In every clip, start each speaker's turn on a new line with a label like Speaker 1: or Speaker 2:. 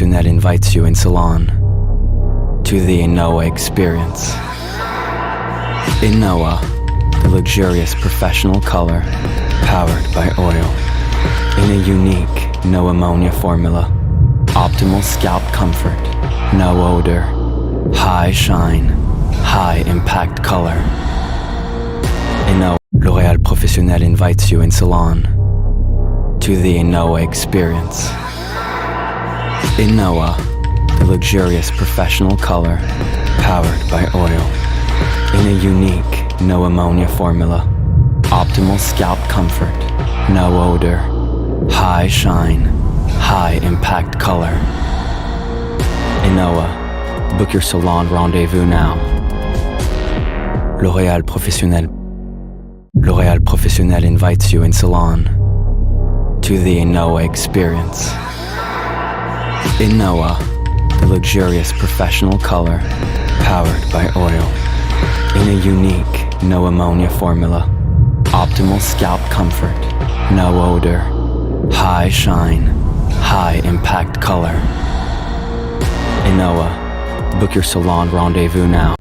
Speaker 1: Professionnel invites you in Salon to the iNOA experience. iNOA, the luxurious professional color powered by oil. In a unique no ammonia formula, optimal scalp comfort, no odor, high shine, high impact color. iNOA, L'Oréal Professionnel invites you in Salon to the iNOA experience. iNOA, the luxurious professional color powered by oil. In a unique no ammonia formula, optimal scalp comfort, no odor, high shine, high impact color. iNOA, book your salon rendezvous now. L'Oréal Professionnel invites you in Salon to the iNOA experience. iNOA, the luxurious professional color powered by oil. In a unique no ammonia formula, optimal scalp comfort, no odor, high shine, high impact color. iNOA, book your salon rendezvous now.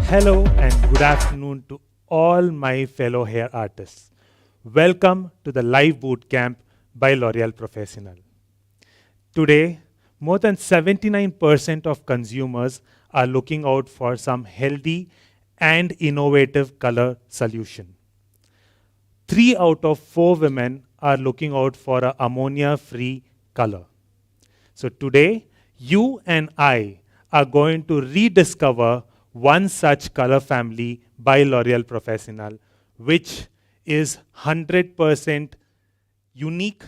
Speaker 2: Hello and good afternoon to all my fellow hair artists. Welcome to the live bootcamp by L'Oréal Professionnel. Today, more than 79% of consumers are looking out for some healthy and innovative color solution. 3 out of 4 women are looking out for an ammonia-free color. So today, you and I are going to rediscover one such color family by L'Oréal Professionnel, which is 100% unique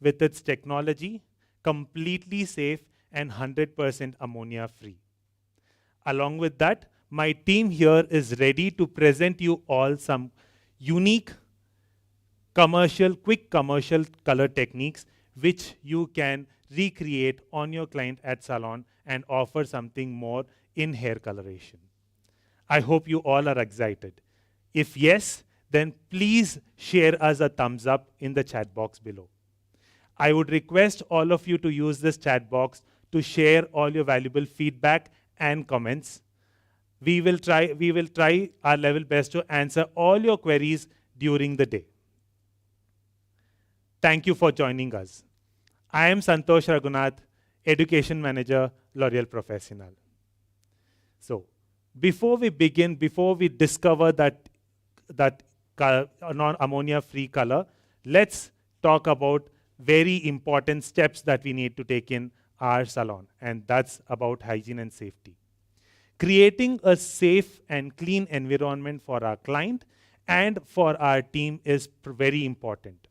Speaker 2: with its technology, completely safe and 100% ammonia free. Along with that, my team here is ready to present you all some unique quick commercial color techniques which you can recreate on your client at Salon and offer something more in hair coloration. I hope you all are excited. If yes, then please share us a thumbs up in the chat box below. I would request all of you to use this chat box to share all your valuable feedback and comments. We will try our level best to answer all your queries during the day. Thank you for joining us. I am Santhosh Raghunath, Education Manager, L'Oréal Professionnel. So, before we begin, before we discover that non-ammonia-free color, let's talk about very important steps that we need to take in our salon, and that's about hygiene and safety. Creating a safe and clean environment for our client and for our team is very important.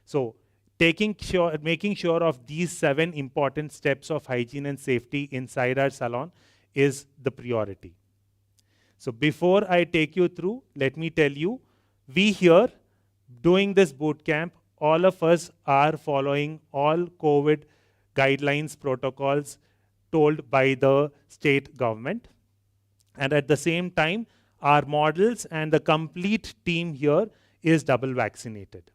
Speaker 2: So, making sure of these 7 important steps of hygiene and safety inside our salon is the priority. So before I take you through, let me tell you, we here doing this bootcamp, all of us are following all COVID guidelines, protocols told by the state government. And at the same time, our models and the complete team here is double vaccinated.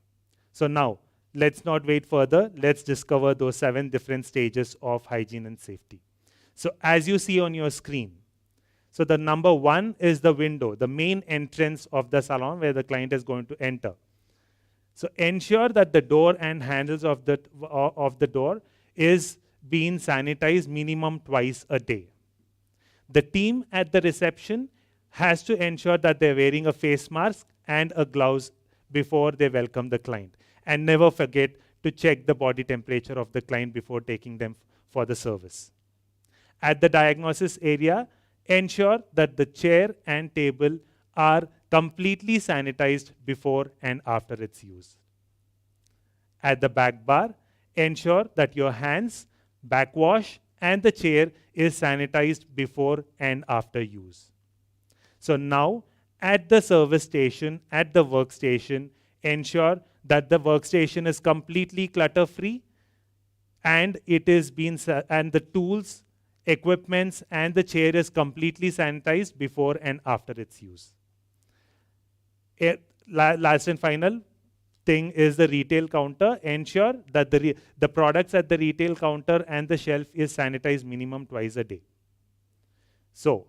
Speaker 2: So now, let's not wait further. Let's discover those 7 different stages of hygiene and safety. So as you see on your screen, so the number 1 is the window, the main entrance of the salon where the client is going to enter. So ensure that the door and handles of the door is being sanitized minimum twice a day. The team at the reception has to ensure that they're wearing a face mask and a gloves before they welcome the client. And never forget to check the body temperature of the client before taking them for the service. At the diagnosis area, ensure that the chair and table are completely sanitized before and after its use. At the back bar, ensure that your hands, backwash, and the chair is sanitized before and after use. So now, at the service station, at the workstation, ensure that the workstation is completely clutter-free and and the tools, equipments, and the chair is completely sanitized before and after its use. Last and final thing is the retail counter. Ensure that the products at the retail counter and the shelf is sanitized minimum twice a day. So,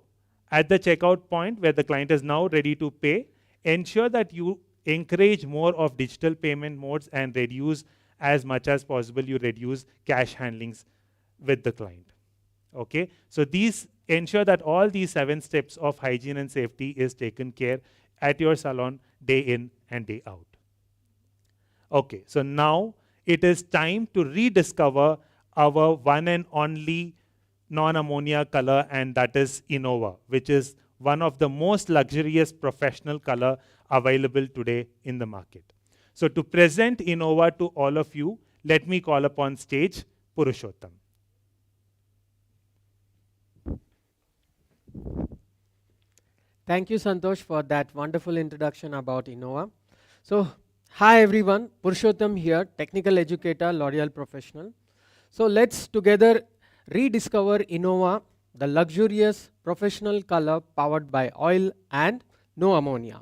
Speaker 2: at the checkout point where the client is now ready to pay, ensure that you encourage more of digital payment modes and reduce as much as possible, you reduce cash handlings with the client. Okay, so these ensure that all these 7 steps of hygiene and safety is taken care at your salon day in and day out. Okay, so now it is time to rediscover our one and only non-ammonia color, and that is iNOA, which is one of the most luxurious professional color available today in the market. So to present iNOA to all of you, let me call upon stage Purushottam.
Speaker 3: Thank you, Santhosh, for that wonderful introduction about iNOA. So, hi everyone, Purushottam here, technical educator, L'Oreal professional. So let's together rediscover iNOA, the luxurious professional color powered by oil and no ammonia.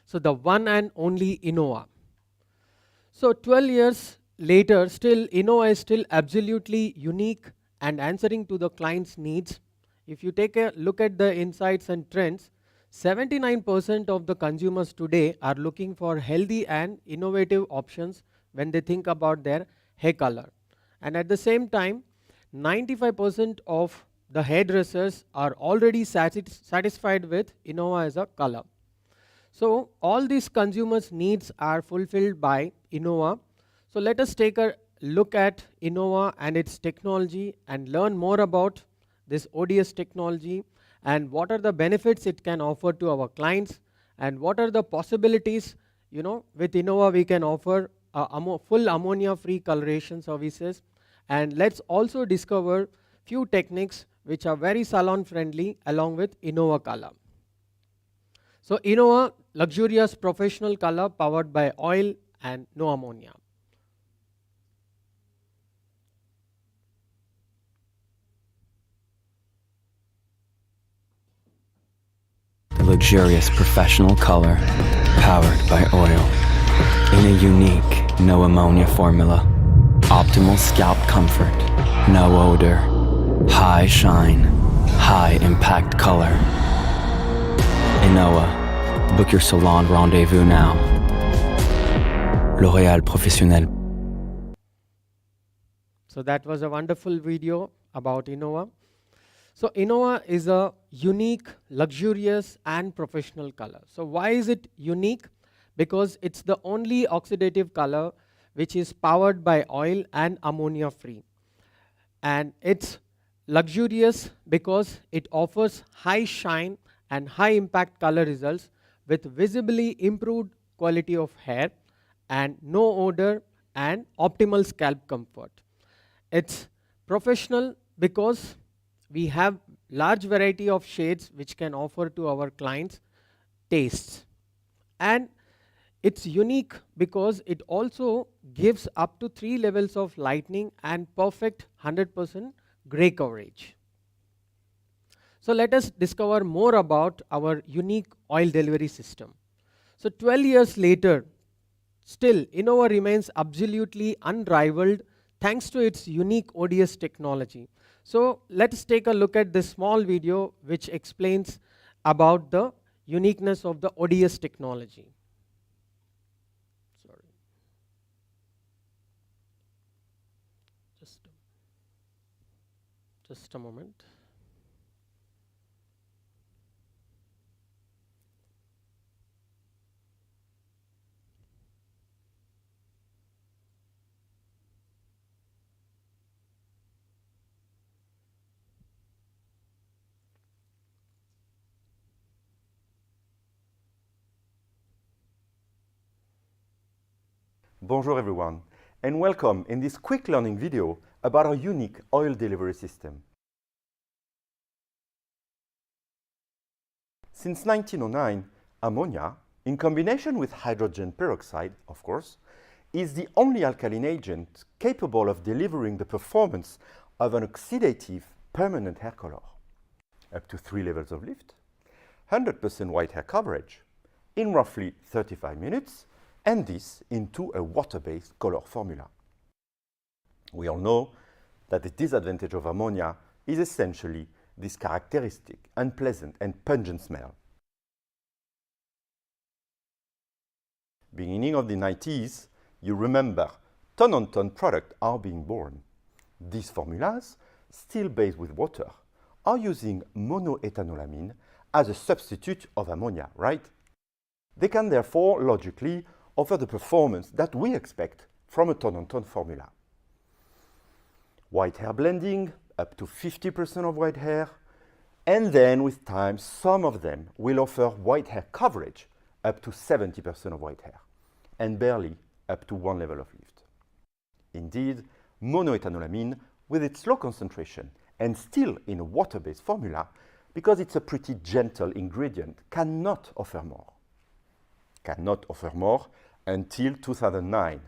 Speaker 3: So the one and only iNOA. So 12 years later, still iNOA is still absolutely unique and answering to the client's needs. If you take a look at the insights and trends, 79% of the consumers today are looking for healthy and innovative options when they think about their hair color. And at the same time, 95% of the hairdressers are already satisfied with iNOA as a color. So all these consumers' needs are fulfilled by iNOA. So let us take a look at iNOA and its technology and learn more about this ODS technology and what are the benefits it can offer to our clients and what are the possibilities, with iNOA we can offer full ammonia-free coloration services. And let's also discover few techniques which are very salon friendly along with iNOA color. So iNOA, luxurious professional color powered by oil and no ammonia.
Speaker 1: The luxurious professional color powered by oil in a unique no ammonia formula. Optimal scalp comfort, no odor, high shine, high impact color. iNOA, book your salon rendezvous now. L'Oréal Professionnel.
Speaker 3: So that was a wonderful video about iNOA. So iNOA is a unique, luxurious and professional color. So why is it unique? Because it's the only oxidative color which is powered by oil and ammonia free. And it's luxurious because it offers high shine and high impact color results with visibly improved quality of hair and no odor and optimal scalp comfort. It's professional because we have large variety of shades which can offer to our clients tastes. And it's unique because it also gives up to 3 levels of lightening and perfect 100% gray coverage. So let us discover more about our unique oil delivery system. So 12 years later, still iNOA remains absolutely unrivaled thanks to its unique ODS technology. So let's take a look at this small video which explains about the uniqueness of the ODS technology. Just a moment.
Speaker 4: Bonjour everyone, and welcome in this quick learning video about our unique oil delivery system. Since 1909, ammonia, in combination with hydrogen peroxide, of course, is the only alkaline agent capable of delivering the performance of an oxidative permanent hair color. Up to 3 levels of lift, 100% white hair coverage, in roughly 35 minutes, and this into a water-based color formula. We all know that the disadvantage of ammonia is essentially this characteristic, unpleasant and pungent smell. Beginning of the 90s, you remember ton-on-ton products are being born. These formulas, still based with water, are using monoethanolamine as a substitute of ammonia, right? They can therefore logically offer the performance that we expect from a ton-on-ton formula. White hair blending, up to 50% of white hair, and then with time, some of them will offer white hair coverage, up to 70% of white hair, and barely up to 1 level of lift. Indeed, monoethanolamine, with its low concentration and still in a water-based formula, because it's a pretty gentle ingredient, cannot offer more. Cannot offer more until 2009.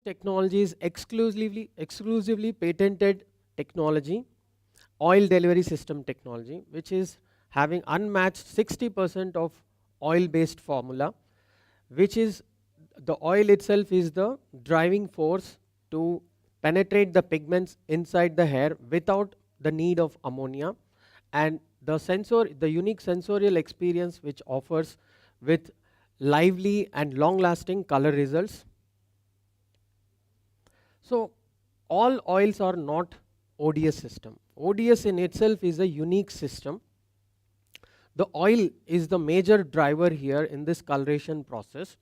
Speaker 3: Technology is exclusively patented technology, oil delivery system technology, which is having unmatched 60% of oil-based formula, which is the oil itself is the driving force to penetrate the pigments inside the hair without the need of ammonia, and the unique sensorial experience which offers with lively and long-lasting color results. So all oils are not ODS system. ODS in itself is a unique system. The oil is the major driver here in this coloration process.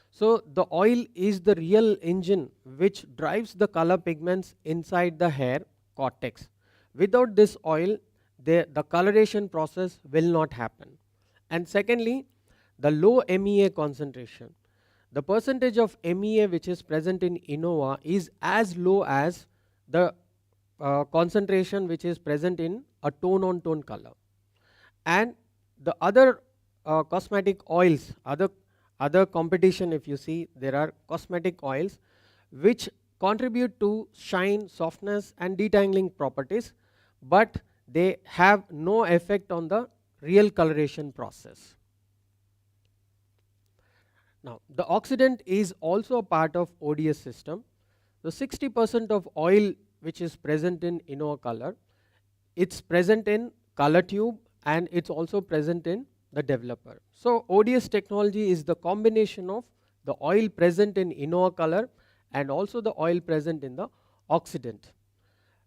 Speaker 3: So the oil is the real engine which drives the color pigments inside the hair cortex. Without this oil, the coloration process will not happen. And secondly, the low MEA concentration. The percentage of MEA which is present in iNOA is as low as the concentration which is present in a tone-on-tone color. And the other cosmetic oils, other competition, if you see, there are cosmetic oils which contribute to shine, softness and detangling properties, but they have no effect on the real coloration process. Now, the oxidant is also a part of ODS system. The 60% of oil which is present in iNOA color, it's present in color tube and it's also present in the developer. So ODS technology is the combination of the oil present in iNOA color and also the oil present in the oxidant.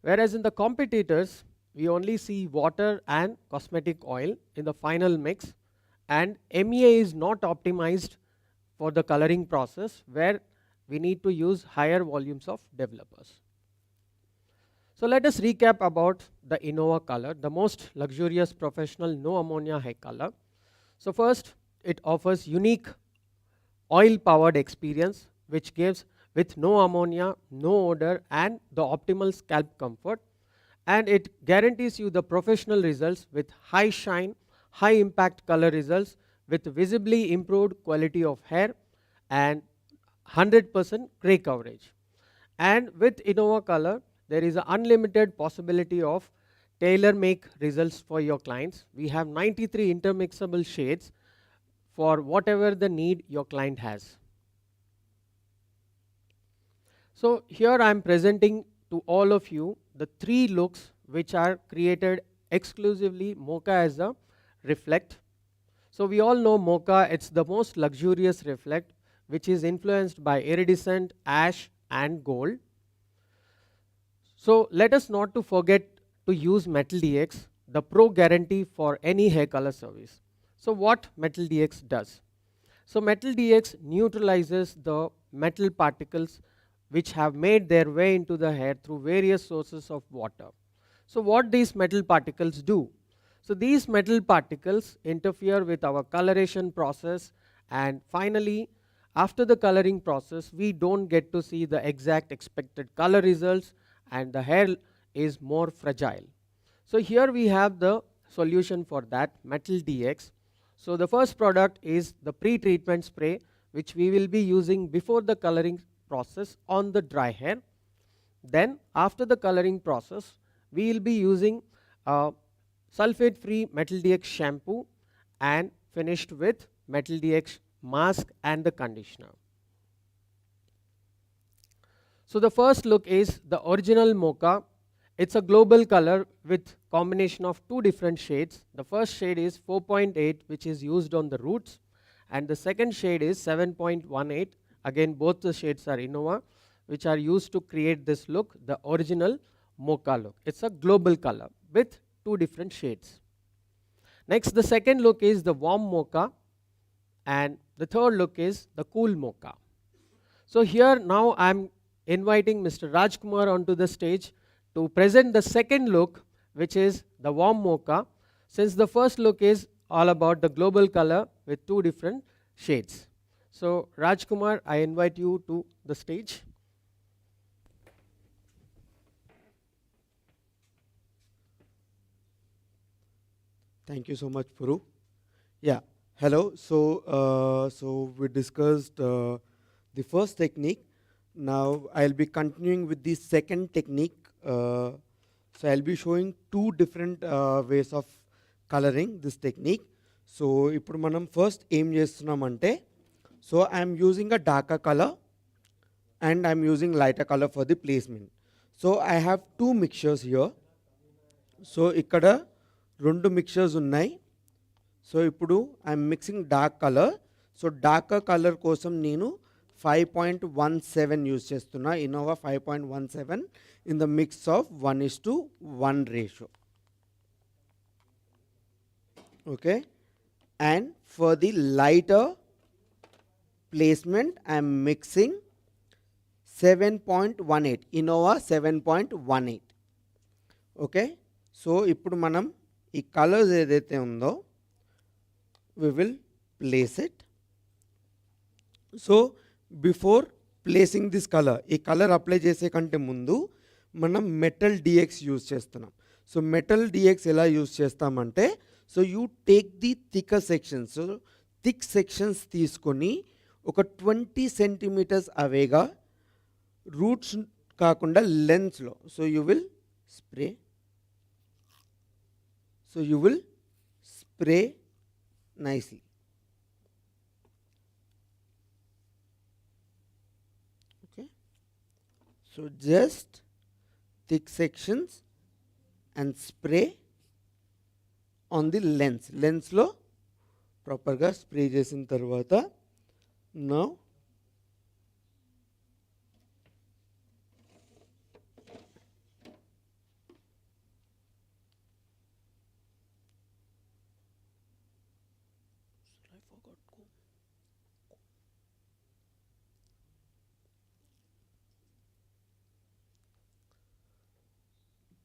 Speaker 3: Whereas in the competitors, we only see water and cosmetic oil in the final mix, and MEA is not optimized for the coloring process where we need to use higher volumes of developers. So let us recap about the iNOA color, the most luxurious professional no ammonia hair color. So first, it offers unique oil powered experience which gives with no ammonia, no odor and the optimal scalp comfort, and it guarantees you the professional results with high shine, high impact color results with visibly improved quality of hair and 100% gray coverage. And with iNOA color, there is an unlimited possibility of tailor-make results for your clients. We have 93 intermixable shades for whatever the need your client has. So here I am presenting to all of you the 3 looks which are created exclusively Mocha as a reflect. So we all know Mocha, it's the most luxurious reflect which is influenced by iridescent, ash, and gold. So let us not to forget to use Metal DX, the pro guarantee for any hair color service. So what Metal DX does? So Metal DX neutralizes the metal particles which have made their way into the hair through various sources of water. So what these metal particles do? So these metal particles interfere with our coloration process, and finally after the coloring process we don't get to see the exact expected color results and the hair is more fragile. So here we have the solution for that, Metal DX. So the first product is the pre-treatment spray, which we will be using before the coloring process on the dry hair. Then after the coloring process we will be using sulfate-free Metal DX shampoo and finished with Metal DX mask and the conditioner. So the first look is the original Mocha. It's a global color with combination of two different shades. The first shade is 4.8, which is used on the roots, and the second shade is 7.18. Again, both the shades are iNOA, which are used to create this look, the original Mocha look. It's a global color with two different shades. Next, the second look is the warm Mocha, and the third look is the cool Mocha. So here now I'm inviting Mr. Rajkumar onto the stage to present the second look, which is the warm Mocha, since the first look is all about the global color with two different shades. So Rajkumar, I invite you to the stage.
Speaker 5: Thank you so much, Puru. Yeah, hello. So we discussed the first technique. Now I'll be continuing with the second technique. So I'll be showing two different ways of coloring this technique. So ఇప్పుడు మనం first ఏం చేస్తున్నామంటే, so I'm using a darker color and I'm using lighter color for the placement. So I have two mixtures here. So ఇక్కడ రెండు mixtures ఉన్నాయి. So ఇప్పుడు I'm mixing dark colour. So darker colour కోసం నేను 5.17 use చేస్తున్నా, Innova 5.17 in the mix of 1:1 ratio. Okay, and for the lighter placement I'm mixing 7.18, Innova 7.18. Okay, so ఇప్పుడు మనం ఈ కలర్స్ ఏదైతే ఉందో we will place it. So before placing this color, ఈ colour apply చేసే కంటే ముందు మనం మెటల్ డిఎక్స్ యూజ్ చేస్తున్నాం. సో మెటల్ డిఎక్స్ ఎలా యూజ్ చేస్తామంటే, so you take the thicker sections. So thick sections తీసుకొని ఒక 20 సెంటీమీటర్స్ అవేగా, రూట్స్ కాకుండా లెన్స్లో, so you will spray. So you will spray nicely. Okay, so just thick sections and spray on the lens lo proper ga spray chesin tarvata. Now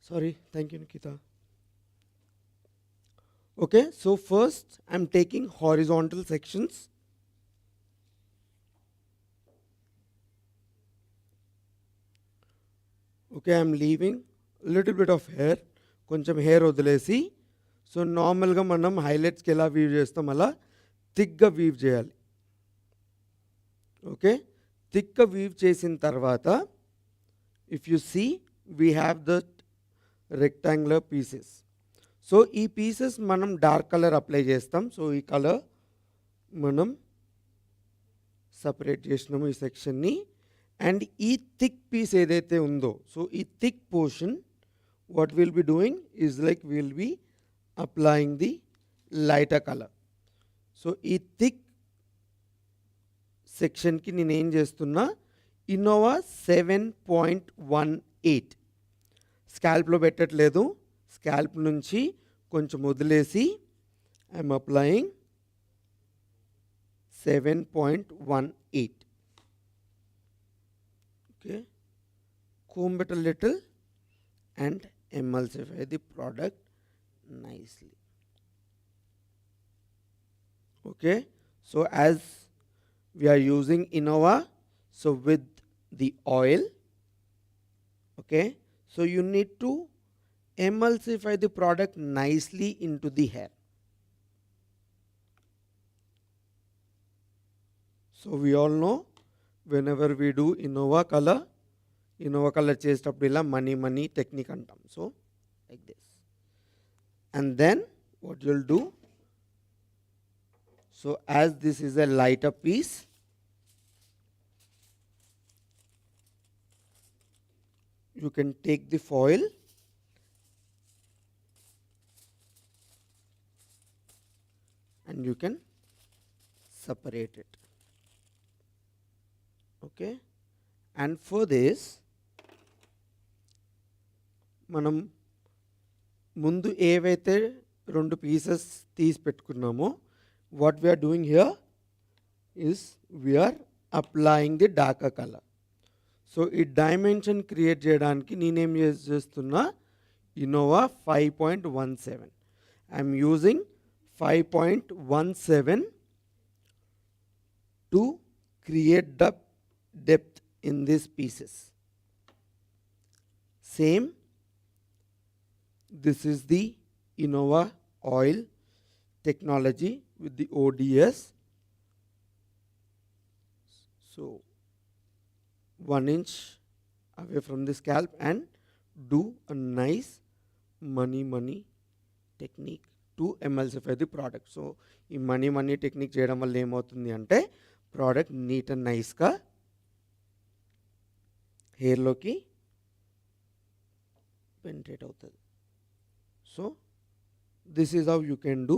Speaker 5: sorry, thank you, Nikita. Okay, so first I'm taking horizontal sections. Okay, I'm leaving a little bit of hair, కొంచెం hair వదిలేసి. So నార్మల్గా మనం హైలైట్స్కి ఎలా weave చేస్తాం అలా థిక్గా weave చేయాలి. Okay, థిక్గా వీవ్ చేసిన తర్వాత if you see we have the rectangular pieces. So ఈ పీసెస్ మనం డార్క్ కలర్ అప్లై చేస్తాం. సో ఈ కలర్ మనం సపరేట్ చేసినాము ఈ సెక్షన్ని. అండ్ ఈ థిక్ పీస్ ఏదైతే ఉందో, సో ఈ thick portion what will be doing is like will be applying the lighter colour. So ఈ థిక్ సెక్షన్కి నేను ఏం చేస్తున్నా, ఇన్నోవా 7.18 స్కాల్ప్లో పెట్టట్లేదు, స్కాల్ప్ నుంచి కొంచెం వదిలేసి I'm applying 7.18. Okay, comb it a little and emulsify the product nicely. Okay, so as we are using iNOA, so with the oil, okay, so you need to emulsify the product nicely into the hair. So we all know whenever we do iNOA color చేసేటప్పుడు ఇలా money technique అంటాం. So like this, and then what you'll do, so as this is a lighter piece, you can take the foil and you can separate it. Okay, and for this మనం ముందు ఏవైతే రెండు pieces తీసి పెట్టుకున్నామో, what we are doing here is we are applying the darker color. So ఈ dimension create చేయడానికి నేనేం చేస్తున్నా, Innova 5.17. I'm using 5.17 to create the depth in these pieces. Same, this is the iNOA oil technology with the ODS. So 1 inch away from the scalp and do a nice money technique to emulsify the product. So ఈ money technique చేయడం వల్ల ఏమవుతుంది అంటే product neat and నైస్గా హెయిర్లోకి penetrate అవుతుంది. So this is how you can do,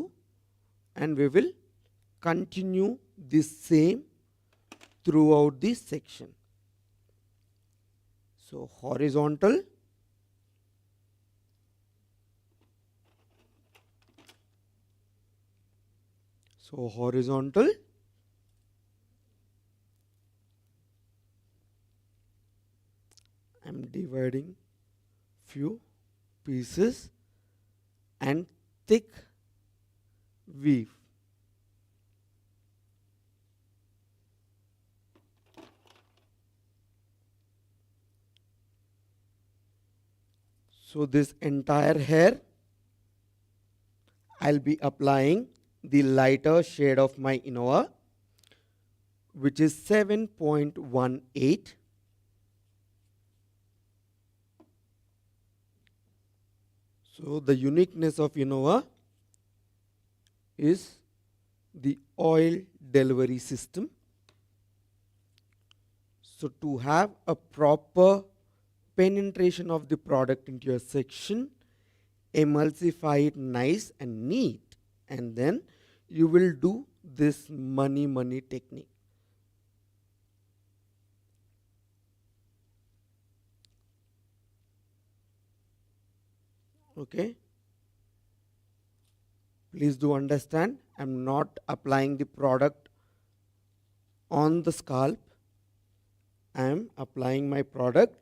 Speaker 5: and we will continue this same throughout this section. So horizontal, I'm dividing few pieces and thick weave. So this entire hair I'll be applying the lighter shade of my iNOA, which is 7.18. So the uniqueness of iNOA is the oil delivery system. So to have a proper penetration of the product into your section, emulsify it nice and neat, and then you will do this money technique. Okay, please do understand, I'm not applying the product on the scalp, I am applying my product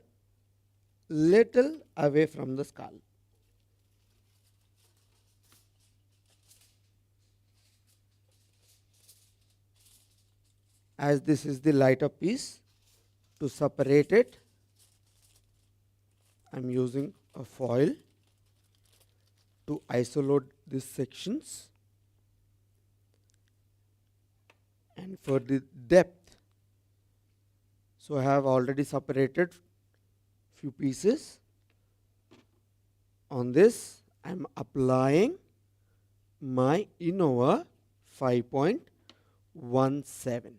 Speaker 5: little away from the scalp. As this is the lighter piece, to separate it, I'm using a foil to isolate these sections. And for the depth, so I have already separated few pieces. On this, I'm applying my iNOA 5.17.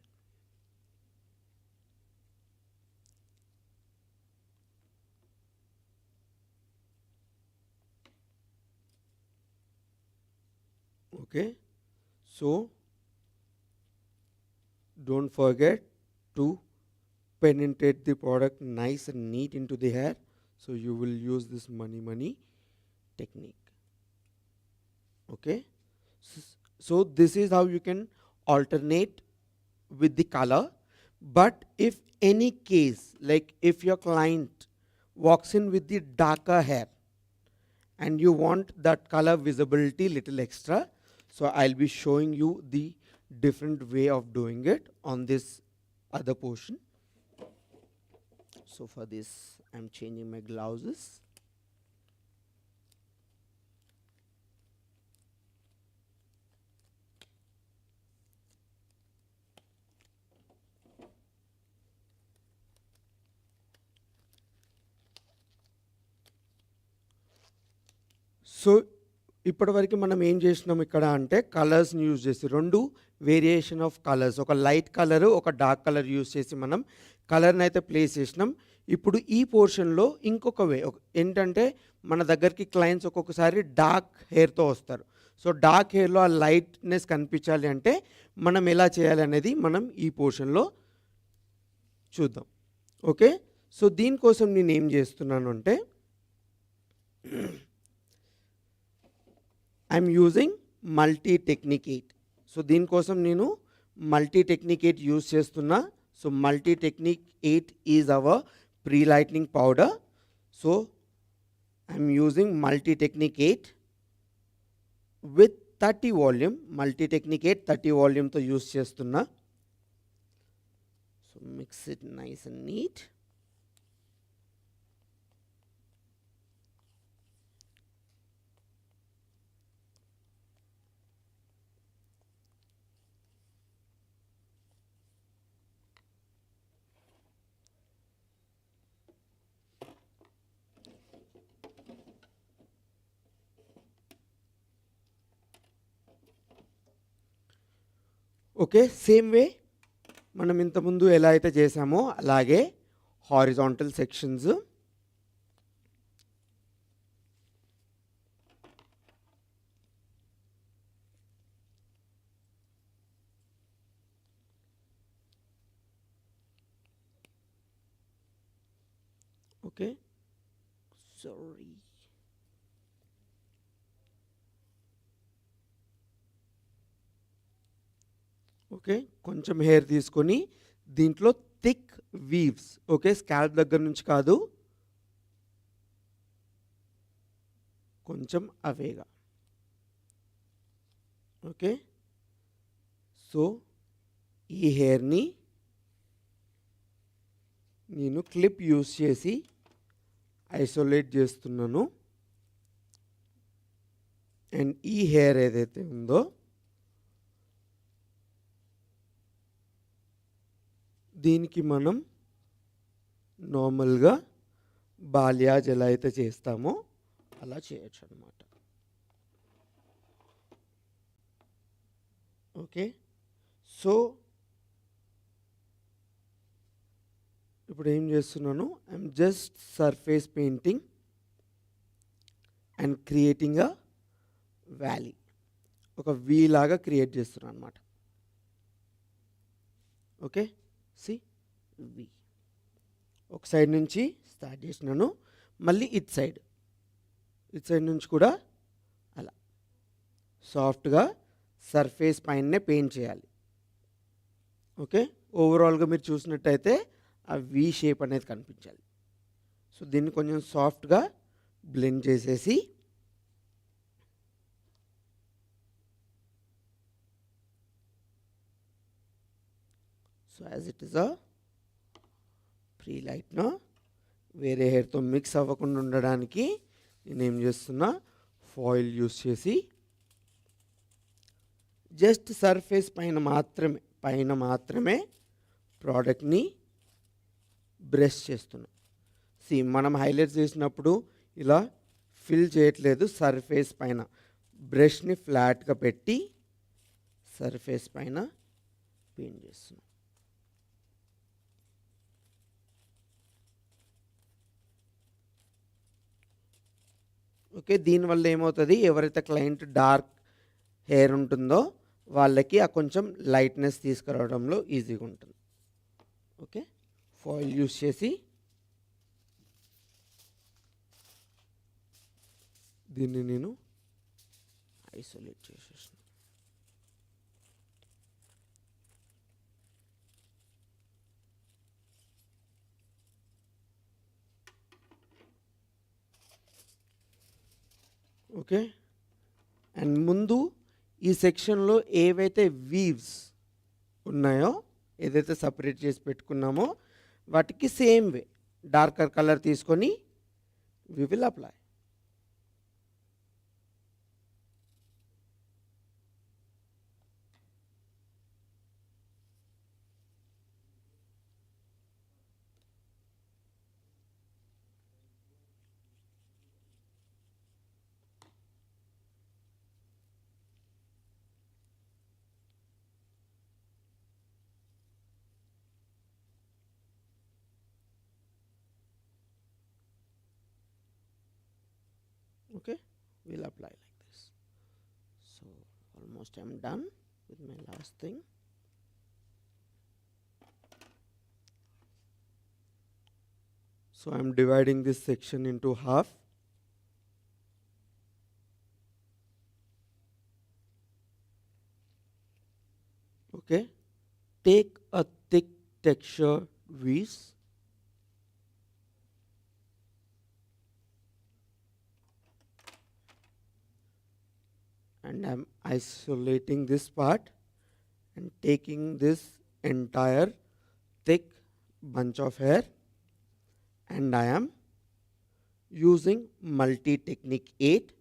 Speaker 5: Okay, so don't forget to penetrate the product nice and neat into the hair. So you will use this money technique. Okay, so this is how you can alternate with the color. But if any case, like if your client walks in with the darker hair and you want that color visibility little extra, so I'll be showing you the different way of doing it on this other portion. So for this I'm changing my glasses. So ఇప్పటివరకు మనం ఏం చేసినాం ఇక్కడ అంటే కలర్స్ని use చేసి రెండు variation of colours, ఒక light colour ఒక డార్క్ కలర్ యూజ్ చేసి మనం కలర్ని అయితే ప్లేస్ చేసినాం. ఇప్పుడు ఈ పోర్షన్లో ఇంకొక వే ఏంటంటే మన దగ్గరికి క్లయింట్స్ ఒక్కొక్కసారి డార్క్ హెయిర్తో వస్తారు. సో డార్క్ హెయిర్లో ఆ లైట్నెస్ కనిపించాలి అంటే మనం ఎలా చేయాలి అనేది మనం ఈ పోర్షన్లో చూద్దాం. ఓకే, సో దీనికోసం నేను ఏం చేస్తున్నాను అంటే I'm using multi technique 8. So దీనికోసం నేను మల్టీ టెక్నిక్ 8 యూజ్ చేస్తున్నా. So multi technique 8 is our pre lightening powder. So I'm using multi technique 8 with 30 volume. Multi technique 8 30 వాల్యూమ్తో యూజ్ చేస్తున్నా. So mix it nice and neat. Okay, same way మనం ఇంతకుముందు ఎలా అయితే చేసామో అలాగే horizontal sections, okay sorry okay కొంచెం hair తీసుకొని దీంట్లో థిక్ వీవ్స్, ఓకే స్కాల్ప్ దగ్గర నుంచి కాదు కొంచెం అవేగా. ఓకే, సో ఈ హెయిర్ని నేను క్లిప్ యూస్ చేసి ఐసోలేట్ చేస్తున్నాను. అండ్ ఈ హెయిర్ ఏదైతే ఉందో దీనికి మనం నార్మల్గా బాలియాజ్ ఎలా అయితే చేస్తామో అలా చేయొచ్చు అన్నమాట. ఓకే, సో ఇప్పుడు ఏం చేస్తున్నాను, I'm just surface painting and creating a valley, ఒక వీ లాగా క్రియేట్ చేస్తున్నాను అన్నమాట. ఓకే, సి వి ఒక సైడ్ నుంచి స్టార్ట్ చేసినాను, మళ్ళీ ఇట్ సైడ్ నుంచి కూడా అలా సాఫ్ట్గా సర్ఫేస్ పైనే పెయింట్ చేయాలి. ఓకే, ఓవరాల్గా మీరు చూసినట్టయితే ఆ వి షేప్ అనేది కనిపించాలి. సో దీన్ని కొంచెం సాఫ్ట్గా బ్లెండ్ చేసేసి so as it is a pre lightener, వేరే హెయిర్తో మిక్స్ అవ్వకుండా ఉండడానికి నేనేం చేస్తున్నా, ఫాయిల్ యూస్ చేసి జస్ట్ సర్ఫేస్ పైన మాత్రమే ప్రోడక్ట్ని బ్రష్ చేస్తున్నా. సి మనం హైలైట్స్ చేసినప్పుడు ఇలా ఫిల్ చేయట్లేదు, సర్ఫేస్ పైన బ్రష్ని ఫ్లాట్గా పెట్టి సర్ఫేస్ పైన పెయింట్ చేస్తున్నాం. ఓకే, దీనివల్ల ఏమవుతుంది, ఎవరైతే క్లయింట్ డార్క్ హెయిర్ ఉంటుందో వాళ్ళకి ఆ కొంచెం లైట్నెస్ తీసుకురావడంలో ఈజీగా ఉంటుంది. ఓకే, foil యూస్ చేసి దీన్ని నేను ఐసోలేట్ చేసేసాను. ఓకే, అండ్ ముందు ఈ సెక్షన్లో ఏవైతే వీవ్స్ ఉన్నాయో, ఏదైతే సపరేట్ చేసి పెట్టుకున్నామో వాటికి సేమ్ వే డార్కర్ కలర్ తీసుకొని we will apply. Okay, we'll apply like this. So almost I'm done with my last thing. So I'm dividing this section into half. Okay, take a thick texture weaves and I'm isolating this part and taking this entire thick bunch of hair, and I am using multi-technique 8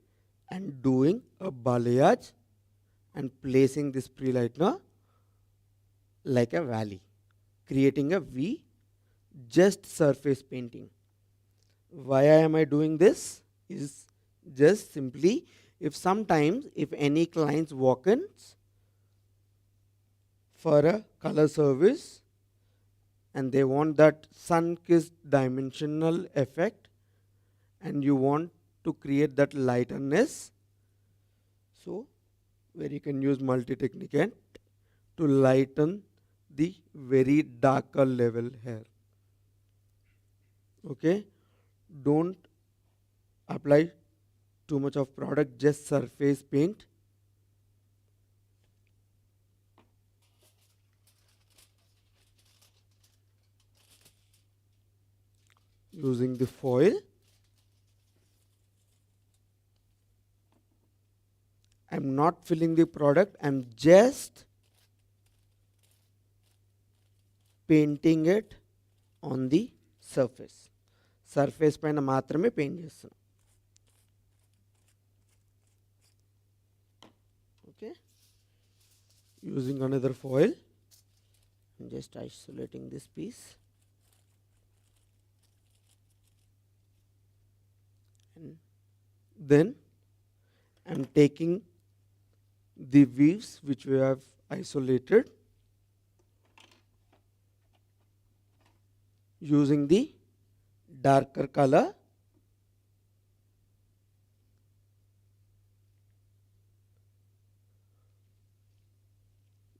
Speaker 5: and doing a balayage and placing this pre-lightener like a valley, creating a V, just surface painting. Why am I doing this? Is just simply, if sometimes if any clients walk in for a color service and they want that sun-kissed dimensional effect and you want to create that lightness, so where you can use multi-technique to lighten the very darker level hair. Okay, don't apply too much of product, just surface paint. Using the foil, I'm not filling the product, I'm just painting it on the surface. Surface పైన మాత్రమే paint చేస్తున్నాం. Okay, using another foil, I'm just isolating this piece and then I'm taking the weaves which we have isolated, using the darker color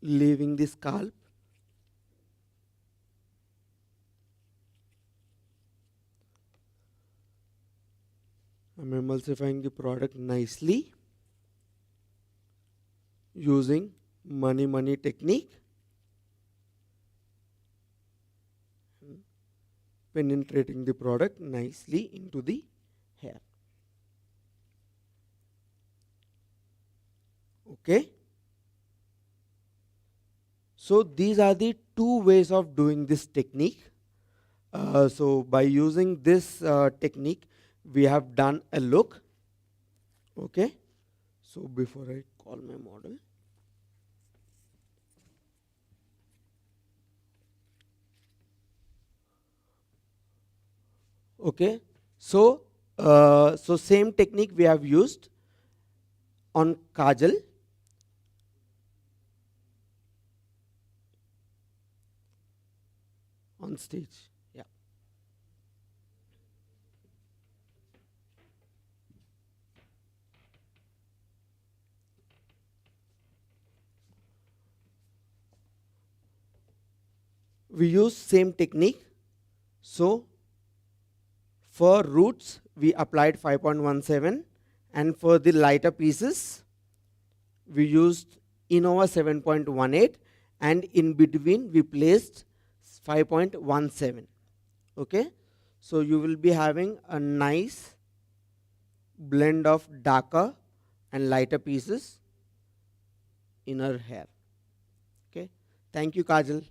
Speaker 5: leaving the scalp. I'm emulsifying the product nicely using money technique, penetrating the product nicely into the hair. Okay, so these are the two ways of doing this technique. So by using this technique we have done a look. Okay, so before I call my model, okay, so so same technique we have used on kajal. On stage, yeah. We use same technique So for roots, we applied 5.17, and for the lighter pieces, we used iNOA 7.18, and in between we placed 5.17. Okay, so you will be having a nice blend of darker and lighter pieces in her hair. Okay, thank you, Kajal.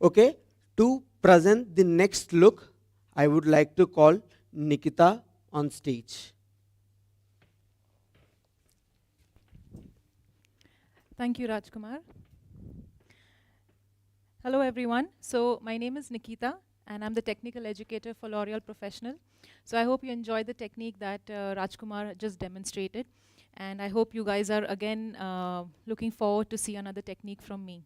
Speaker 5: Okay, to present the next look, I would like to call Nikita on stage.
Speaker 6: Thank you, Rajkumar. Hello, everyone. So my name is Nikita, and I'm the technical educator for L'Oreal Professional. So I hope you enjoyed the technique that Rajkumar just demonstrated. And I hope you guys are, again, looking forward to see another technique from me.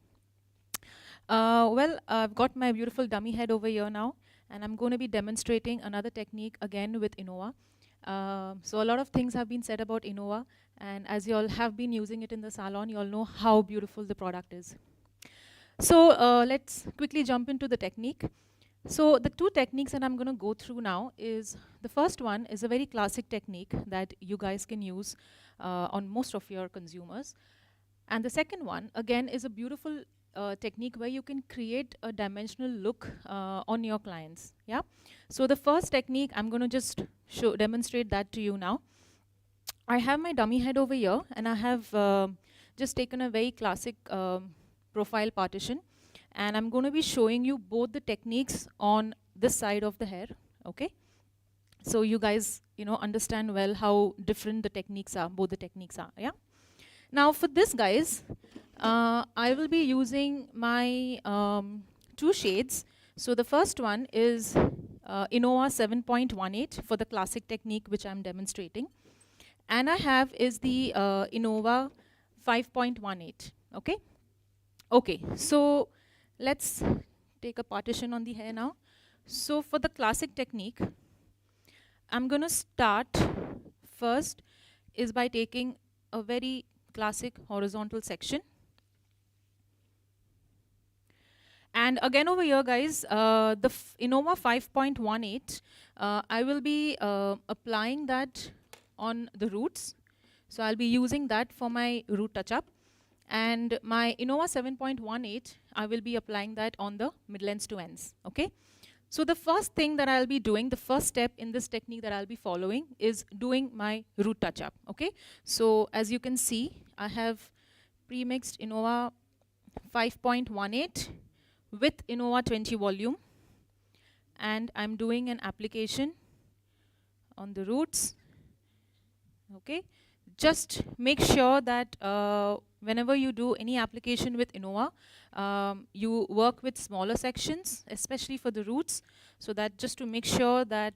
Speaker 6: Well, I've got my beautiful dummy head over here now, and I'm going to be demonstrating another technique again with iNOA. So a lot of things have been said about iNOA, and as you all have been using it in the salon, you all know how beautiful the product is. So let's quickly jump into the technique. So the two techniques that I'm going to go through now is, the first one is a very classic technique that you guys can use on most of your consumers. And the second one, again, is a beautiful technique where you can create a dimensional look on your clients. Yeah. So the first technique, I'm going to just demonstrate that to you now. I have my dummy head over here, and I have just taken a very classic profile partition, and I'm going to be showing you both the techniques on this side of the hair. Okay. So you guys, understand well how different the techniques are. Both the techniques are. Yeah. Now for this, guys, I will be using my two shades. So the first one is iNOA 7.18 for the classic technique which I'm demonstrating. And I have is the iNOA 5.18. Okay? Okay, so let's take a partition on the hair now. So for the classic technique, I'm going to start first is by taking a very classic horizontal section. And again over here, guys, the iNOA 5.18, I will be applying that on the roots. So I'll be using that for my root touch-up. And my iNOA 7.18, I will be applying that on the mid-lengths to ends. Okay? So the first thing that I'll be doing, the first step in this technique that I'll be following is doing my root touch-up. Okay? So as you can see, I have pre-mixed iNOA 5.18 with iNOA 20 volume, and I'm doing an application on the roots. Okay, just make sure that whenever you do any application with iNOA, you work with smaller sections, especially for the roots, so that just to make sure that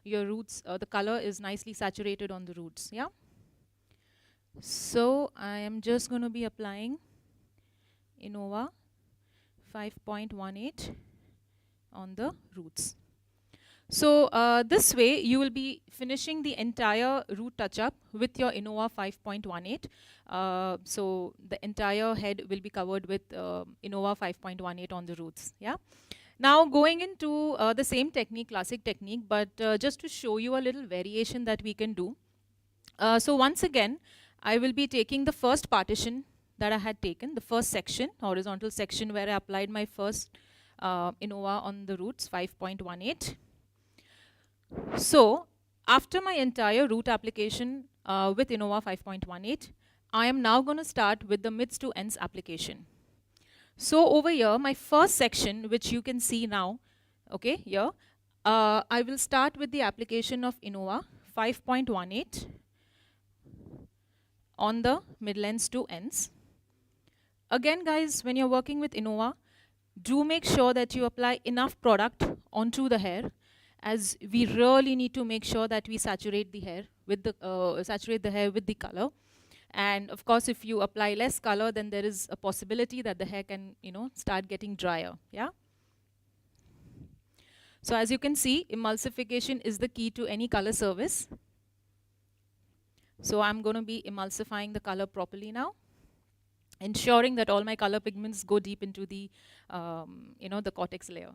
Speaker 6: your roots, the color is nicely saturated on the roots. Yeah. So I am just going to be applying iNOA 5.18 on the roots. So this way you will be finishing the entire root touch-up with your iNOA 5.18. So the entire head will be covered with iNOA 5.18 on the roots. Yeah. Now going into the same technique, classic technique, but just to show you a little variation that we can do. So once again, I will be taking the first partition that I had taken, the first section, horizontal section, where I applied my first iNOA on the roots, 5.18. So after my entire root application with iNOA 5.18, I am now going to start with the mids to ends application. So over here, my first section, which you can see now, okay, here, I will start with the application of iNOA 5.18 on the mid-lengths to ends. Again, guys, when you're working with iNOA, do make sure that you apply enough product onto the hair, as we really need to make sure that we saturate the hair with the color. And of course, if you apply less color, then there is a possibility that the hair can, start getting drier. Yeah. So as you can see, emulsification is the key to any color service. So I'm going to be emulsifying the color properly now. ensuring that all my color pigments go deep into the, the cortex layer.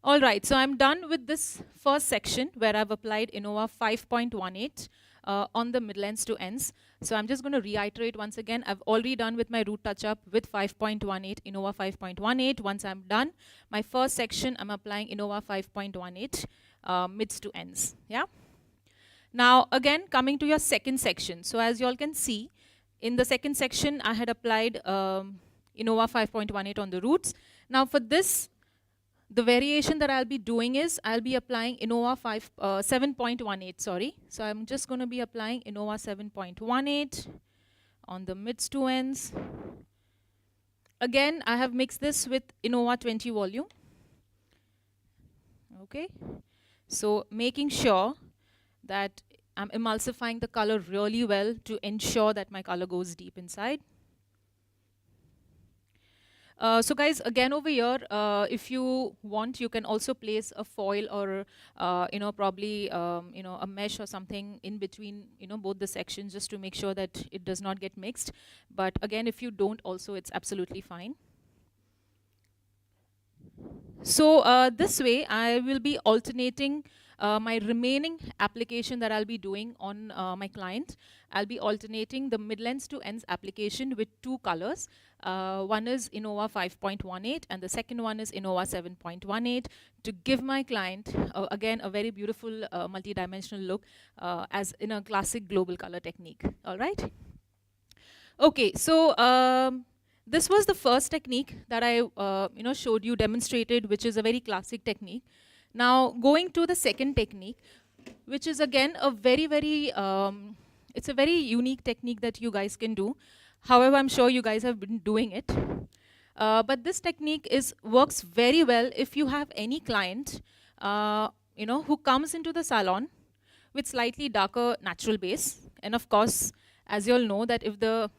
Speaker 6: All right, so I'm done with this first section where I've applied iNOA 5.18 on the mid-ends to ends. So I'm just going to reiterate once again. I've already done with my root touch-up with 5.18, iNOA 5.18. Once I'm done, my first section, I'm applying iNOA 5.18 mids to ends. Yeah. Now, again, coming to your second section. So as you all can see, in the second section, I had applied iNOA 5.18 on the roots. Now, for this, the variation that I'll be doing is I'll be applying iNOA 7.18, sorry. So I'm just going to be applying iNOA 7.18 on the mids to ends. Again, I have mixed this with iNOA 20 volume. Okay. So making sure that I'm emulsifying the color really well to ensure that my color goes deep inside. So guys, again over here, if you want, you can also place a foil or, probably, a mesh or something in between, both the sections just to make sure that it does not get mixed. But again, if you don't also, it's absolutely fine. So this way, I will be alternating my remaining application that I'll be doing on my client. I'll be alternating the mid-lens to ends application with two colors. One is iNOA 5.18 and the second one is iNOA 7.18 to give my client, again, a very beautiful multi-dimensional look as in a classic global color technique. All right? Okay, so this was the first technique that I showed you, demonstrated, which is a very classic technique. Now, going to the second technique, which is again a very, very, it's a very unique technique that you guys can do. However, I'm sure you guys have been doing it. But this technique works very well if you have any client, who comes into the salon with slightly darker natural base. And of course, as you all know, that if the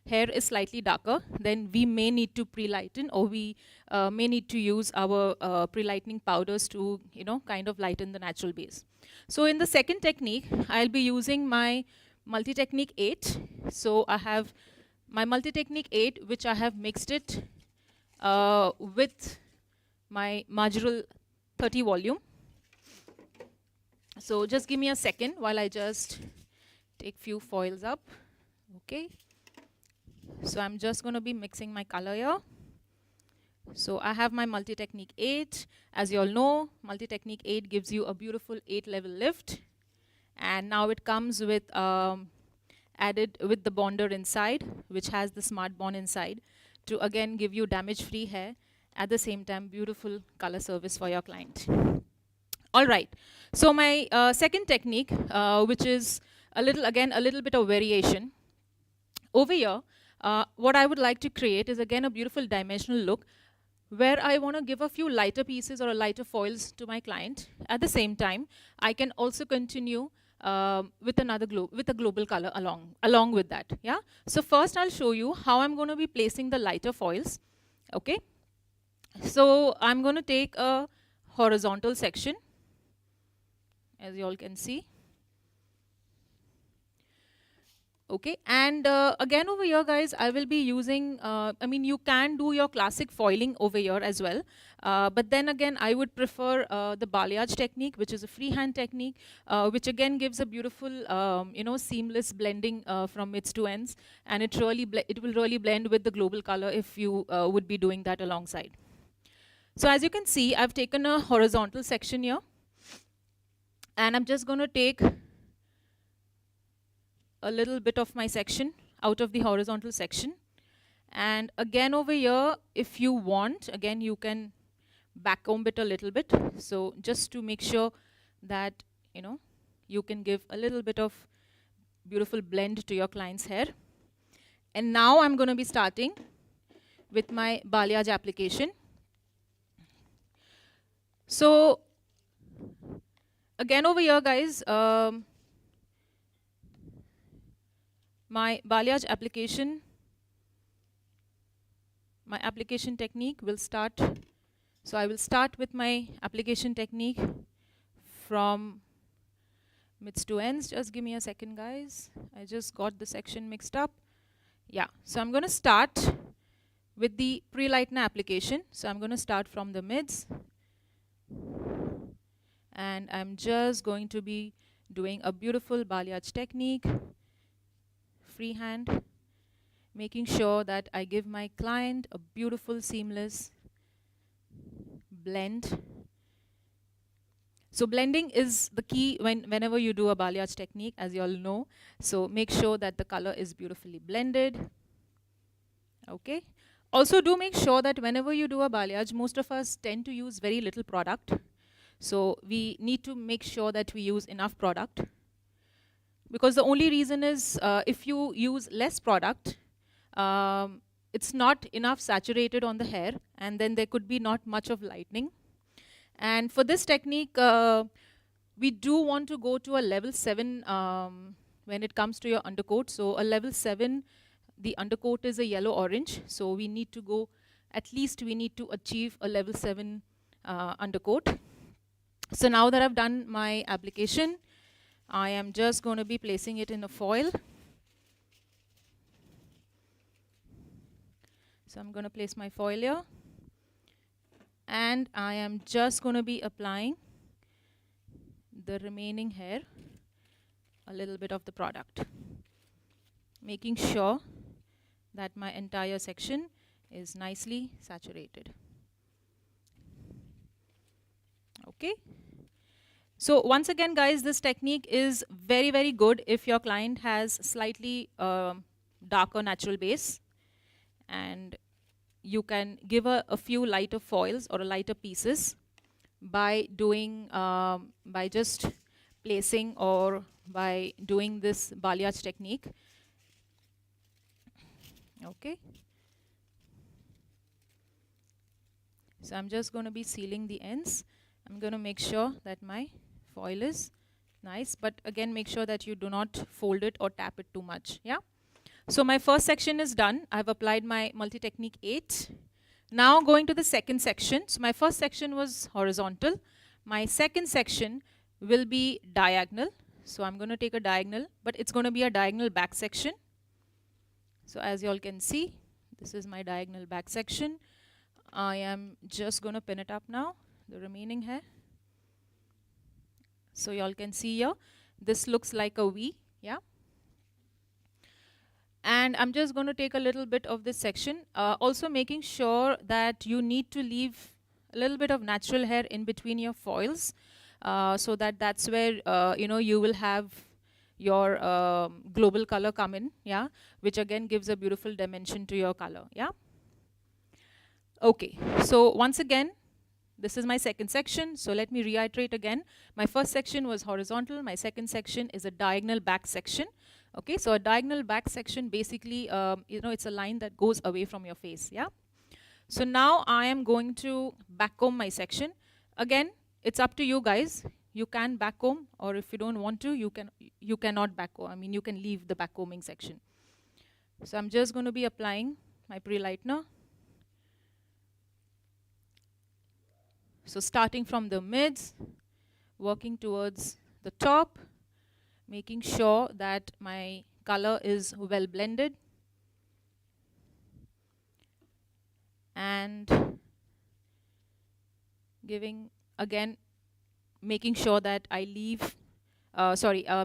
Speaker 6: hair is slightly darker, then we may need to pre-lighten, or we may need to use our pre-lightening powders to, kind of lighten the natural base. So in the second technique, I'll be using my Multi-Technique 8. So I have my Multi-Technique 8, which I have mixed it with my Marginal 30 volume. So just give me a second while I just take few foils up. Okay. So I'm just going to be mixing my color here. So I have my Multi-Technique 8. As you all know, Multi-Technique 8 gives you a beautiful 8-level lift. And now it comes with added with the bonder inside, which has the smart bond inside, to again give you damage-free hair. At the same time, beautiful color service for your client. All right. So my second technique, which is a little bit of variation. Over here, what I would like to create is again a beautiful dimensional look where I want to give a few lighter pieces or lighter foils to my client. At the same time, I can also continue with a global color along with that. Yeah. So first, I'll show you how I'm going to be placing the lighter foils. Okay. So I'm going to take a horizontal section, as you all can see. Okay, and again over here, guys, I will be using, you can do your classic foiling over here as well. But then again, I would prefer the balayage technique, which is a freehand technique, which again gives a beautiful, seamless blending from mids to ends. And it will really blend with the global color if you would be doing that alongside. So as you can see, I've taken a horizontal section here. And I'm just going to take a little bit of my section out of the horizontal section. And again over here, if you want, again you can backcomb it a little bit. So just to make sure that, you can give a little bit of beautiful blend to your client's hair. And now I'm going to be starting with my balayage application. So again over here, guys, my balayage application, my application technique will start. So I will start with my application technique from mids to ends. Just give me a second, guys. I just got the section mixed up. Yeah, so I'm going to start with the pre-lightener application. So I'm going to start from the mids, and I'm just going to be doing a beautiful balayage technique, freehand, making sure that I give my client a beautiful seamless blend. So blending is the key whenever you do a balayage technique, as you all know. So make sure that the color is beautifully blended. Okay. Also do make sure that whenever you do a balayage, most of us tend to use very little product. So we need to make sure that we use enough product. Because the only reason is if you use less product, it's not enough saturated on the hair, and then there could be not much of lightening. And for this technique, we do want to go to a level 7 when it comes to your undercoat. So a level 7, the undercoat is a yellow-orange. So we need to go, at least we need to achieve a level 7 undercoat. So now that I've done my application, I am just going to be placing it in a foil. So I'm going to place my foil here. And I am just going to be applying the remaining hair, a little bit of the product, making sure that my entire section is nicely saturated. Okay. So once again, guys, this technique is very, very good if your client has slightly darker natural base, and you can give a few lighter foils or lighter pieces by doing, by just placing or by doing this balayage technique. Okay. So I'm just going to be sealing the ends. I'm going to make sure that my foil is nice, but again, make sure that you do not fold it or tap it too much. Yeah. So my first section is done. I've applied my multi-technique 8. Now going to the second section. So my first section was horizontal. My second section will be diagonal. So I'm going to take a diagonal, but it's going to be a diagonal back section. So as you all can see, this is my diagonal back section. I am just going to pin it up now, the remaining hair. So you all can see here, this looks like a V. Yeah. And I'm just going to take a little bit of this section, also making sure that you need to leave a little bit of natural hair in between your foils, so that that's where you will have your global color come in, yeah, which again gives a beautiful dimension to your color. Yeah. Okay. So once again, this is my second section. So let me reiterate again. My first section was horizontal. My second section is a diagonal back section. Okay, so a diagonal back section basically, it's a line that goes away from your face. Yeah. So now I am going to backcomb my section. Again, it's up to you guys. You can backcomb, or if you don't want to, you cannot backcomb. I mean, you can leave the backcombing section. So I'm just going to be applying my pre-lightener. So starting from the mids, working towards the top, making sure that my color is well blended, and giving, again, making sure that I leave,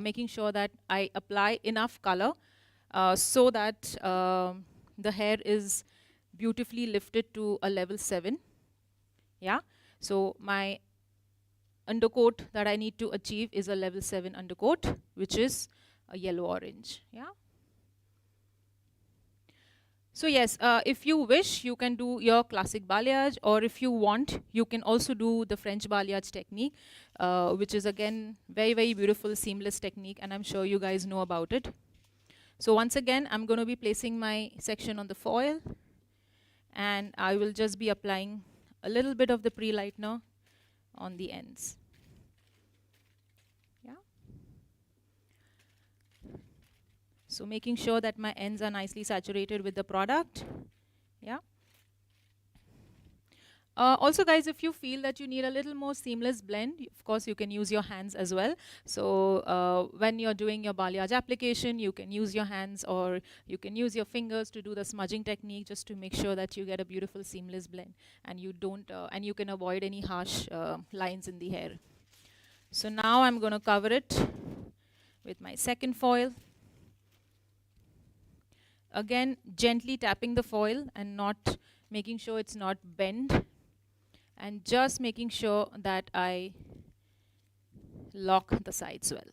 Speaker 6: making sure that I apply enough color so that the hair is beautifully lifted to a level 7. Yeah. So my undercoat that I need to achieve is a level 7 undercoat, which is a yellow-orange. Yeah. So yes, if you wish, you can do your classic balayage, or if you want, you can also do the French balayage technique, which is again very, very beautiful seamless technique, and I'm sure you guys know about it. So once again, I'm going to be placing my section on the foil, and I will just be applying a little bit of the pre-lightener on the ends. Yeah. So making sure that my ends are nicely saturated with the product. Yeah. Also, guys, if you feel that you need a little more seamless blend, of course, you can use your hands as well. So when you're doing your balayage application, you can use your hands or you can use your fingers to do the smudging technique just to make sure that you get a beautiful seamless blend and you don't, and you can avoid any harsh lines in the hair. So now I'm going to cover it with my second foil. Again, gently tapping the foil and not making sure it's not bent, and just making sure that I lock the sides well.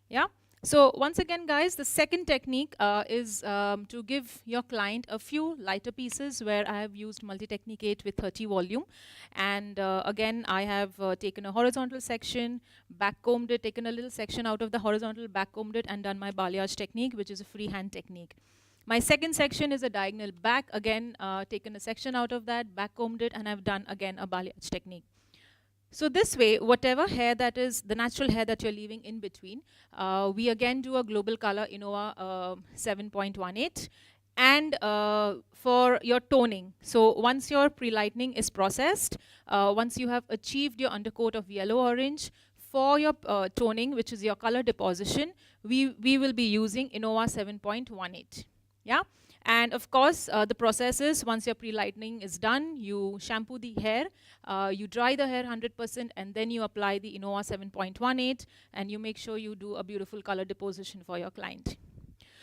Speaker 6: Yeah. So once again, guys, the second technique is to give your client a few lighter pieces where I have used multi-technicate with 30 volume. And again, I have taken a horizontal section, back-combed it, taken a little section out of the horizontal, back-combed it, and done my balayage technique, which is a freehand technique. My second section is a diagonal back. Again, taken a section out of that, back-combed it, and I've done, again, a balayage technique. So this way, whatever hair that is, the natural hair that you're leaving in between, we again do a global color iNOA 7.18. And for your toning, so once your pre-lightening is processed, once you have achieved your undercoat of yellow-orange, for your toning, which is your color deposition, we will be using iNOA 7.18. Yeah. And of course, the process is once your pre-lightening is done, you shampoo the hair, you dry the hair 100%, and then you apply the iNOA 7.18, and you make sure you do a beautiful color deposition for your client.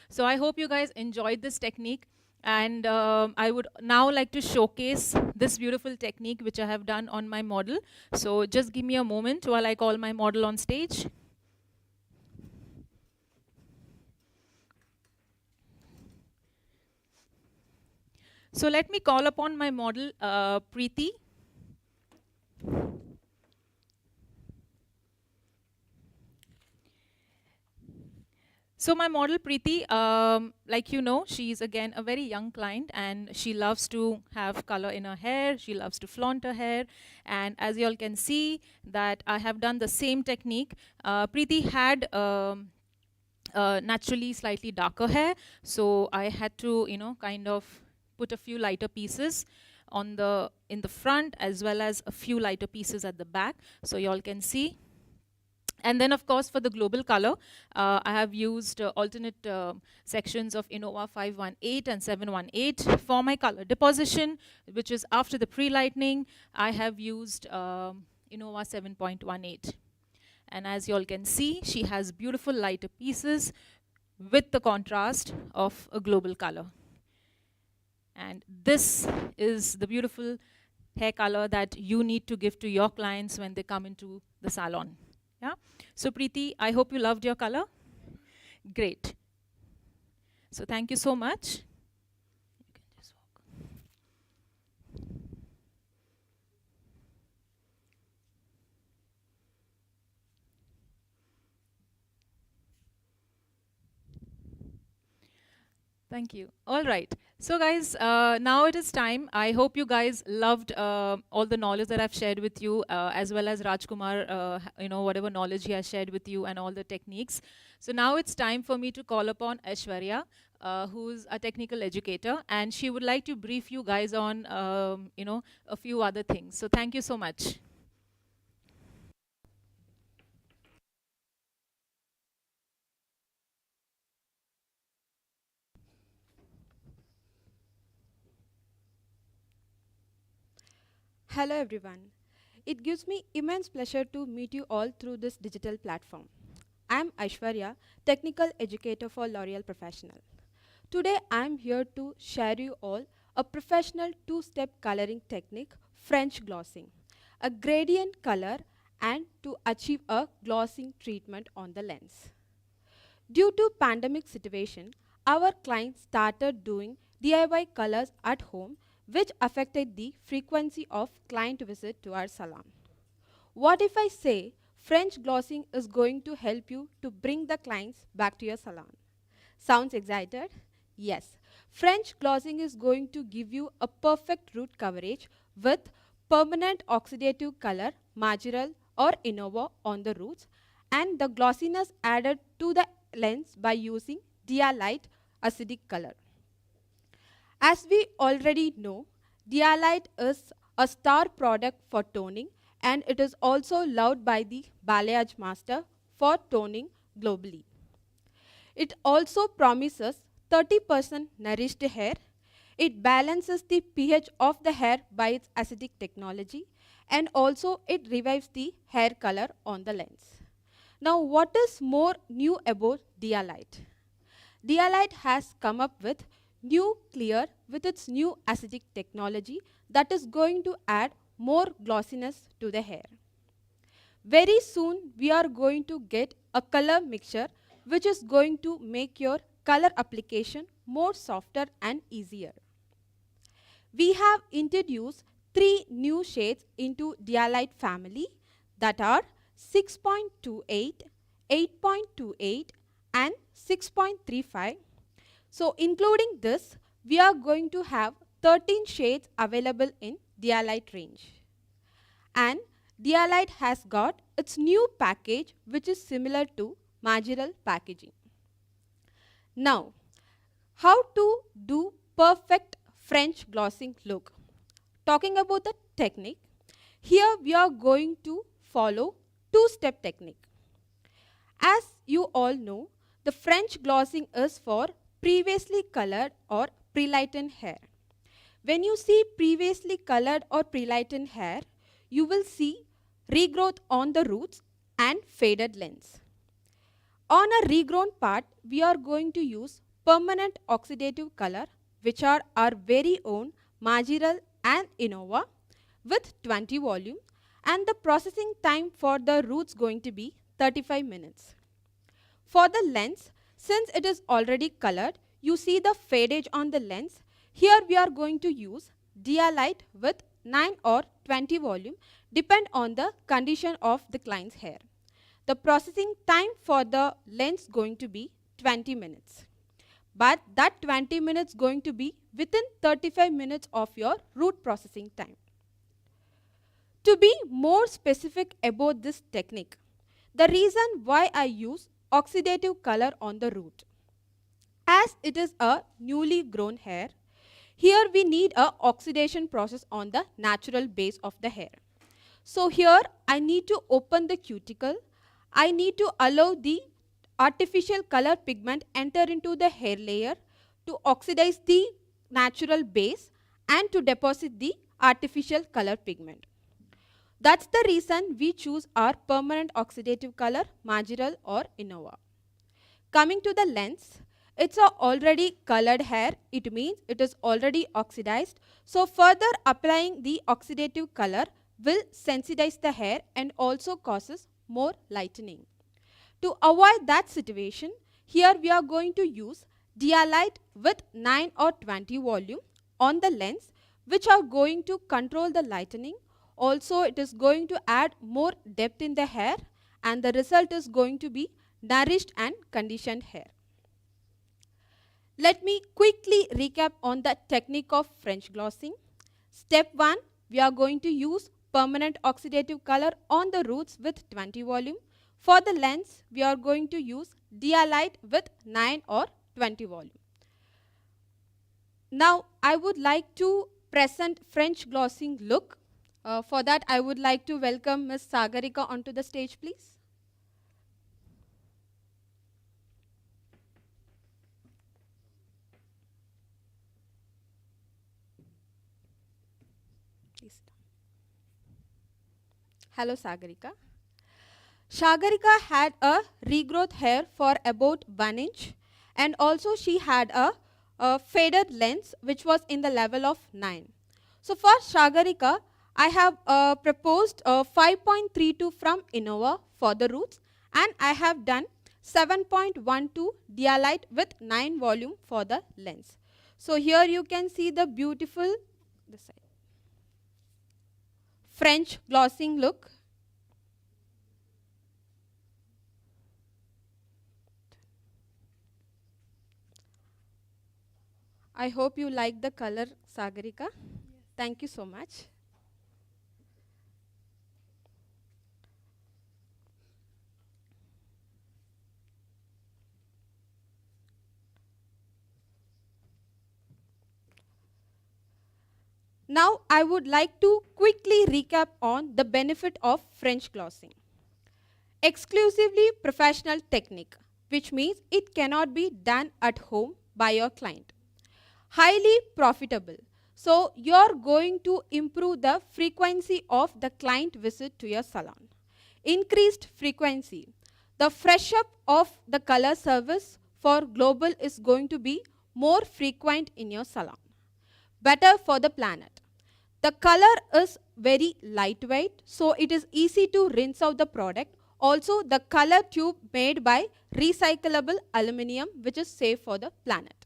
Speaker 6: So I hope you guys enjoyed this technique. And I would now like to showcase this beautiful technique which I have done on my model. So just give me a moment while I call my model on stage. So let me call upon my model, Preeti. So my model, Preeti, like you know, she's again a very young client and she loves to have color in her hair. She loves to flaunt her hair. And as you all can see that I have done the same technique. Preeti had naturally slightly darker hair. So I had to, you know, kind of put a few lighter pieces on in the front as well as a few lighter pieces at the back. So you all can see. And then, of course, for the global color, I have used alternate sections of iNOA 518 and 718. For my color deposition, which is after the pre-lightening, I have used iNOA 7.18. And as you all can see, she has beautiful lighter pieces with the contrast of a global color. And this is the beautiful hair color that you need to give to your clients when they come into the salon. Yeah. So Preeti, I hope you loved your color. Great. So thank you so much. You can just walk. Thank you. All right. So guys, now it is time. I hope you guys loved all the knowledge that I've shared with you, as well as Rajkumar, you know, whatever knowledge he has shared with you and all the techniques. So now it's time for me to call upon Aishwarya, who's a technical educator, and she would like to brief you guys on, you know, a few other things. So thank you so much.
Speaker 7: Hello everyone. It gives me immense pleasure to meet you all through this digital platform. I am Aishwarya, Technical Educator for L'Oreal Professional. Today I am here to share you all a professional two-step coloring technique, French glossing, a gradient color and to achieve a glossing treatment on the lens. Due to pandemic situation, our clients started doing DIY colors at home, which affected the frequency of client visit to our salon. What if I say French glossing is going to help you to bring the clients back to your salon? Sounds excited? Yes. French glossing is going to give you a perfect root coverage with permanent oxidative color, marginal or iNOA on the roots, and the glossiness added to the lens by using Dialite acidic color. As we already know, Dialite is a star product for toning, and it is also loved by the balayage master for toning globally. It also promises 30% nourished hair. It balances the pH of the hair by its acidic technology, and also it revives the hair color on the lens. Now, what is more new about Dialite? Dialite has come up with new clear with its new acidic technology that is going to add more glossiness to the hair. Very soon, we are going to get a color mixture which is going to make your color application more softer and easier. We have introduced 3 new shades into Dialite family that are 6.28, 8.28 and 6.35. So including this, we are going to have 13 shades available in Dialite range. And Dialite has got its new package which is similar to marginal packaging. Now, how to do perfect French glossing look? Talking about the technique, here we are going to follow two-step technique. As you all know, the French glossing is for previously colored or pre-lightened hair. When you see previously colored or pre-lightened hair, you will see regrowth on the roots and faded lens. On a regrown part, we are going to use permanent oxidative color, which are our very own marginal and iNOA with 20 volume, and the processing time for the roots going to be 35 minutes. For the lens, since it is already colored, you see the fadage on the lens. Here we are going to use Dialite with 9 or 20 volume, depend on the condition of the client's hair. The processing time for the lens going to be 20 minutes. But that 20 minutes going to be within 35 minutes of your root processing time. To be more specific about this technique, the reason why I use oxidative color on the root, as it is a newly grown hair, here we need a oxidation process on the natural base of the hair. So here I need to open the cuticle, I need to allow the artificial color pigment enter into the hair layer to oxidize the natural base and to deposit the artificial color pigment. That's the reason we choose our permanent oxidative color, marginal or iNOA. Coming to the lens, it's a already colored hair, it means it is already oxidized. So further applying the oxidative color will sensitize the hair and also causes more lightening. To avoid that situation, here we are going to use Dialite with 9 or 20 volume on the lens, which are going to control the lightening. Also, it is going to add more depth in the hair, and the result is going to be nourished and conditioned hair. Let me quickly recap on the technique of French glossing. Step 1, we are going to use permanent oxidative color on the roots with 20 volume. For the lens, we are going to use Dialite with 9 or 20 volume. Now, I would like to present French glossing look. For that, I would like to welcome Ms. Sagarika onto the stage, please. Please. Hello, Sagarika. Sagarika had a regrowth hair for about 1 inch, and also she had a faded lens which was in the level of 9. So for Sagarika, I have proposed 5.32 from iNOA for the roots, and I have done 7.12 Dialite with 9 volume for the lens. So here you can see the beautiful French glossing look. I hope you like the color, Sagarika. Yes. Thank you so much. Now I would like to quickly recap on the benefit of French glossing. Exclusively professional technique, which means it cannot be done at home by your client. Highly profitable. So you're going to improve the frequency of the client visit to your salon. Increased frequency. The fresh up of the color service for global is going to be more frequent in your salon. Better for the planet. The color is very lightweight, so it is easy to rinse out the product. Also, the color tube made by recyclable aluminum, which is safe for the planet.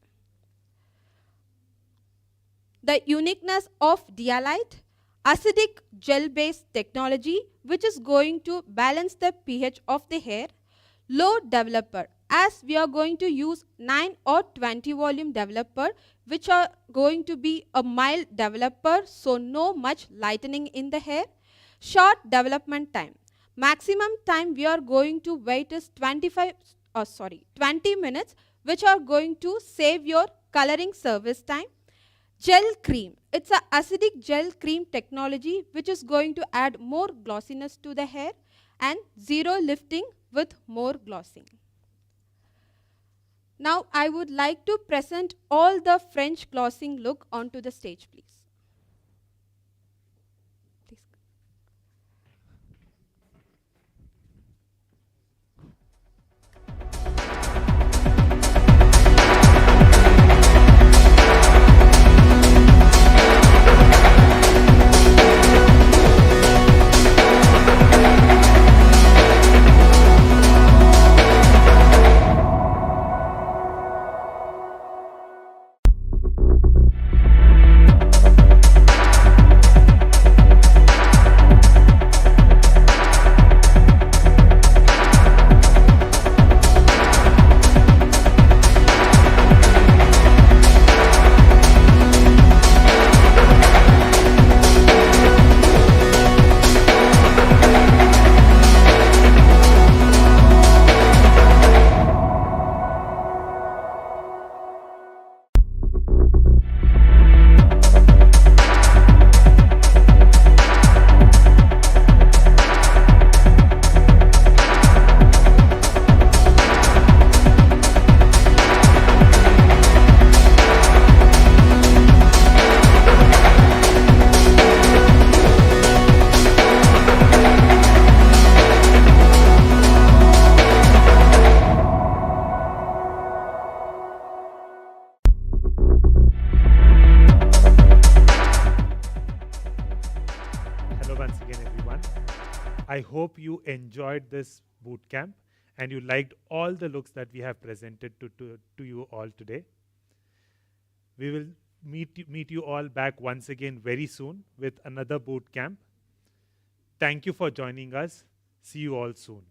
Speaker 7: The uniqueness of Dialite, acidic gel-based technology, which is going to balance the pH of the hair. Low developer, as we are going to use 9 or 20 volume developer, which are going to be a mild developer, so no much lightening in the hair. Short development time. Maximum time we are going to wait is 20 minutes, which are going to save your coloring service time. Gel cream. It's an acidic gel cream technology, which is going to add more glossiness to the hair, and zero lifting with more glossing. Now I would like to present all the French glossing look onto the stage, please.
Speaker 2: I hope you enjoyed this bootcamp and you liked all the looks that we have presented to you all today. We will meet you all back once again very soon with another bootcamp. Thank you for joining us. See you all soon.